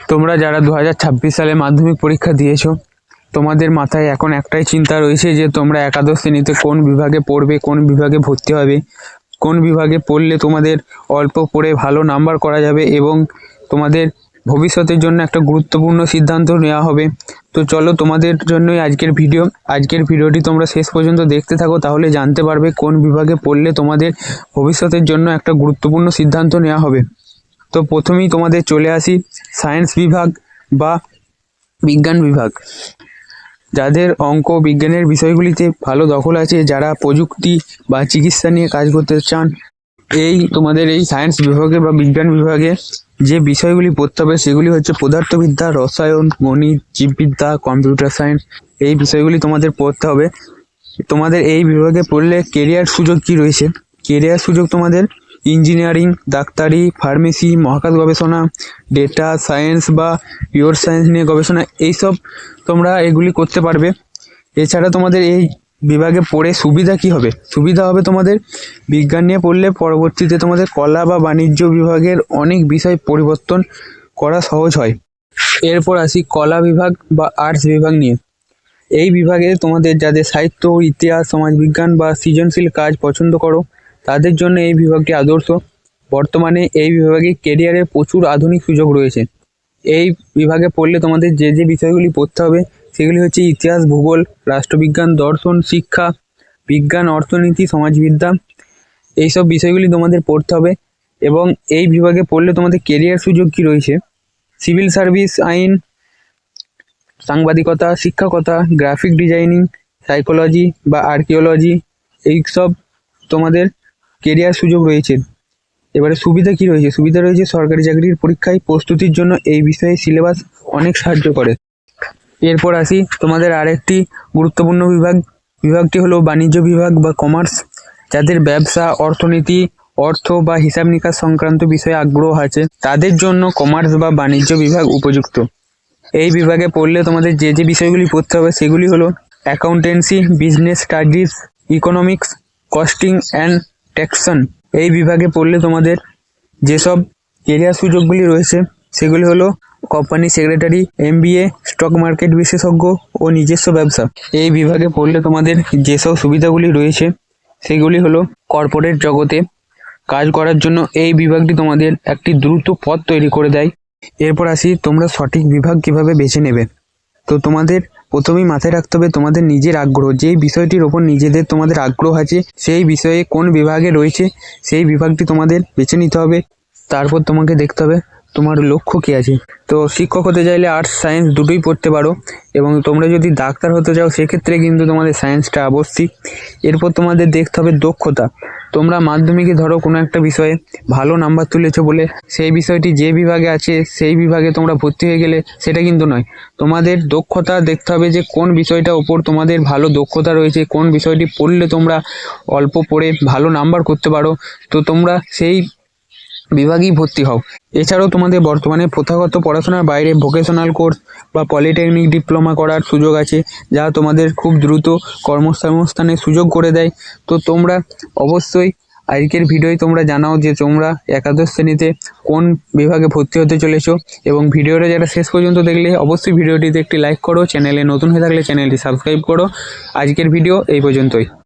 তোমরা যারা 2026 সালে মাধ্যমিক পরীক্ষা দিয়েছো, তোমাদের মাথায় এখন একটাই চিন্তা রয়েছে যে তোমরা একাদশ শ্রেণীতে কোন বিভাগে পড়বে, কোন বিভাগে ভর্তি হবে, কোন বিভাগে পড়লে তোমাদের অল্প পড়ে ভালো নাম্বার করা যাবে এবং তোমাদের ভবিষ্যতের জন্য একটা গুরুত্বপূর্ণ সিদ্ধান্ত নেওয়া হবে। তো চলো, তোমাদের জন্যই আজকের ভিডিওটি তোমরা শেষ পর্যন্ত দেখতে থাকো, তাহলে জানতে পারবে কোন বিভাগে পড়লে তোমাদের ভবিষ্যতের জন্য একটা গুরুত্বপূর্ণ সিদ্ধান্ত নেওয়া হবে। তো প্রথমেই তোমাদের চলে আসি সায়েন্স বিভাগ বা বিজ্ঞান বিভাগ। যাদের অঙ্ক বিজ্ঞানের বিষয়গুলিতে ভালো দখল আছে, যারা প্রযুক্তি বা চিকিৎসা নিয়ে কাজ করতে চান, তোমাদের এই সায়েন্স বিভাগে বা বিজ্ঞান বিভাগে যে বিষয়গুলি পড়তে হবে সেগুলি হচ্ছে পদার্থবিদ্যা, রসায়ন, গণিত, জীববিদ্যা, কম্পিউটার সায়েন্স। এই বিষয়গুলি তোমাদের পড়তে হবে। তোমাদের এই বিভাগে পড়লে কেরিয়ার সুযোগ কি রয়েছে? কেরিয়ার সুযোগ তোমাদের ইঞ্জিনিয়ারিং, ডাক্তারি, ফার্মেসি, মহাকাশ গবেষণা, ডেটা সায়েন্স বা পিওর সায়েন্স নিয়ে গবেষণা, এইসব তোমরা এগুলি করতে পারবে। এছাড়া তোমাদের এই বিভাগে পড়ে সুবিধা কি হবে? সুবিধা হবে তোমাদের বিজ্ঞান নিয়ে পড়লে পরবর্তীতে তোমাদের কলা বা বাণিজ্য বিভাগের অনেক বিষয় পরিবর্তন করা সহজ হয়। এরপর আসি কলা বিভাগ বা আর্টস বিভাগ নিয়ে। এই বিভাগে তোমাদের যাদের সাহিত্য, ইতিহাস, সমাজবিজ্ঞান বা সৃজনশীল কাজ পছন্দ করো, তাদের জন্য এই বিভাগটি আদর্শ। বর্তমানে এই বিভাগে কেরিয়ারের প্রচুর আধুনিক সুযোগ রয়েছে। এই বিভাগে পড়লে তোমাদের যে বিষয়গুলি পড়তে হবে সেগুলি হচ্ছে ইতিহাস, ভূগোল, রাষ্ট্রবিজ্ঞান, দর্শন, শিক্ষা, বিজ্ঞান, অর্থনীতি, সমাজবিদ্যা, এইসব বিষয়গুলি তোমাদের পড়তে হবে। এবং এই বিভাগে পড়লে তোমাদের কেরিয়ার সুযোগ কি রয়েছে? সিভিল সার্ভিস, আইন, সাংবাদিকতা, শিক্ষকতা, গ্রাফিক ডিজাইনিং, সাইকোলজি বা আর্কিওলজি, এইসব তোমাদের কেরিয়ার সুযোগ রয়েছে। এবারে সুবিধা কি রয়েছে? সুবিধা রয়েছে সরকারি চাকরির পরীক্ষায় প্রস্তুতির জন্য এই বিষয়ে সিলেবাস অনেক সাহায্য করে। এরপর আসি তোমাদের আরেকটি গুরুত্বপূর্ণ বিভাগটি হলো বাণিজ্য বিভাগ বা কমার্স। যাদের ব্যবসা, অর্থনীতি, অর্থ বা হিসাব নিকাশ সংক্রান্ত বিষয়ে আগ্রহ আছে, তাদের জন্য কমার্স বা বাণিজ্য বিভাগ উপযুক্ত। এই বিভাগে পড়লে তোমাদের যে বিষয়গুলি পড়তে হবে সেগুলি হলো accountancy, business studies, economics, costing and taxation. এই বিভাগে পড়লে তোমাদের যেসব কেরিয়ার সুযোগগুলি রয়েছে সেগুলি হলো company secretary, MBA, stock market বিশেষজ্ঞ ও নিজস্ব ব্যবসা। এই বিভাগে পড়লে তোমাদের যেসব সুবিধাগুলি রয়েছে সেগুলি হলো কর্পোরেট জগতে কাজ করার জন্য এই বিভাগটি তোমাদের একটি দ্রুত পথ তৈরি করে দেয়। এরপর আসি তোমরা সঠিক বিভাগ কিভাবে বেছে নেবে। তো তোমাদের প্রথমেই মাথায় রাখতে হবে তোমাদের নিজের আগ্রহ, যেই বিষয়টির ওপর তোমাদের আগ্রহ আছে সেই বিষয়ে কোন বিভাগে রয়েছে সেই বিভাগটি তোমাদের বেছে নিতে হবে। তারপর তোমাকে দেখতে হবে তোমার লক্ষ্য কী আছে। তো শিক্ষক হতে চাইলে আর্টস সায়েন্স দুটোই পড়তে পারো, এবং তোমরা যদি ডাক্তার হতে চাও সেক্ষেত্রে কিন্তু তোমাদের সায়েন্সটা আবশ্যিক। এরপর তোমাদের দেখতে হবে দক্ষতা। তোমরা মাধ্যমিকে ধরো কোনো একটা বিষয়ে ভালো নাম্বার তুলেছো বলে সেই বিষয়টি যে বিভাগে আছে সেই বিভাগে তোমরা ভর্তি হয়ে গেলে সেটা কিন্তু নয়। তোমাদের দক্ষতা দেখতে হবে যে কোন বিষয়টার ওপর তোমাদের ভালো দক্ষতা রয়েছে, কোন বিষয়টি পড়লে তোমরা অল্প পড়ে ভালো নাম্বার করতে পারো, তো তোমরা সেই বিভাগেই ভর্তি হও। এছাড়াও তোমাদের বর্তমানে প্রথাগত পড়াশোনার বাইরে ভোকেশনাল কোর্স বা পলিটেকনিক ডিপ্লোমা করার সুযোগ আছে, যা তোমাদের খুব দ্রুত কর্মসংস্থানের সুযোগ করে দেয়। তো তোমরা অবশ্যই আজকের ভিডিওয় তোমরা জানাও যে তোমরা একাদশ শ্রেণীতে কোন বিভাগে ভর্তি হতে চলেছো, এবং ভিডিওটা যারা শেষ পর্যন্ত দেখলে অবশ্যই ভিডিওটিতে একটি লাইক করো, চ্যানেলে নতুন হয়ে থাকলে চ্যানেলটি সাবস্ক্রাইব করো। আজকের ভিডিও এই পর্যন্তই।